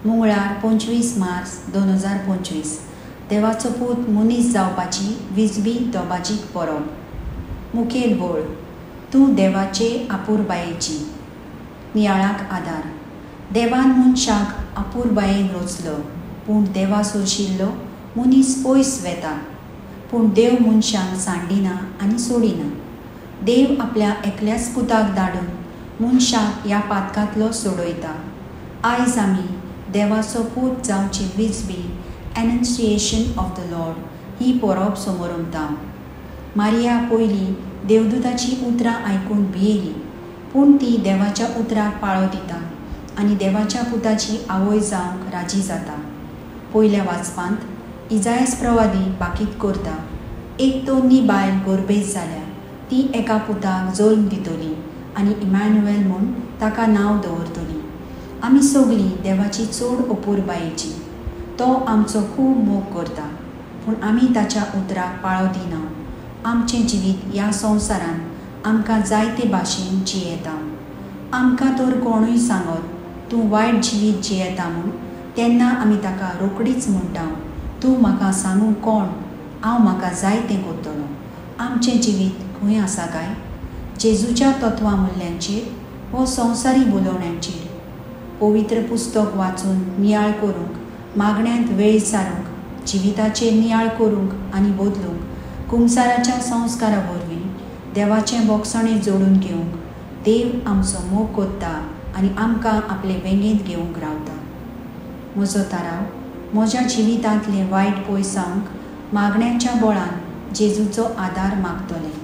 मंगळार 25 मार्च 2025 देवाचो पूत मनीस जावपाची विजबी दोबाजीक परब। मुखेल बोळ तूं देवाचे आपुरबायेची। नियाळाक आदार देवान मनशाक आपुरबायेन रचलो, पूण देवा सोरशिल्लो मनीस पयस वेता। पूण देव मनशांक सांडिना आनी सोडिना। देव आपल्या एकल्याच पुताक धाडून मनशाक ह्या पातकांतलो सोडयता। आयज आमी देवाचो पूत जावची विजबी एनन्सिएशन ऑफ द लॉर्ड ही परब समोरंता। मारिया पयलीं देवदूताची उतरां आयकून भियेली, पूण ती देवाच्या उतराक पाळो दिता आनी देवाच्या पुताची आवय जावंक राजी जाता। पयल्या वाचपांत इजायास प्रवादी भाकीत करता, एक तोरणी बायल गोरबेज जाल्या, ती एका पुताक जल्म दितली आनी इमॅन्युएल म्हूण ताका नांव दवरतली। आमी सगळीं देवाची चड अपुरबायेची। तो आमचो खूब मोग करता, पूण आमी ताच्या उतराक पाळो दिना। आमचें जिवीत ह्या संवसारांत आमकां जायते भाशेन जियेता। आमकां तर कोणूय सांगत तूं वायट जिवीत जियेता म्हूण, तेन्ना आमी ताका रोखडीच म्हणटा, तूं म्हाका सांगूंक कोण, हांव म्हाका जाय तें करतलों। आमचें जिवीत खंय आसा काय? जेजूच्या तत्वां मूल्यांचेर वो संवसारी बोलवण्यांचेर? पवित्र पुस्तक वाचून नियाळ करूंक, मागण्यांत वेळ सारूंक, जिविताचेर नियाळ करूंक आनी बदलूंक, कुंसाराच्या संस्कारा वरवीं देवाचें बोगसणें जोडून घेवंक देव आमचो मोग करता आनी आमकां आपले वेंगेंत घेवंक रावता। म्हजो थाराव म्हज्या जिवितांतले वायट पयसांक मागण्यांच्या बळान जेजूचो आदार मागतलें।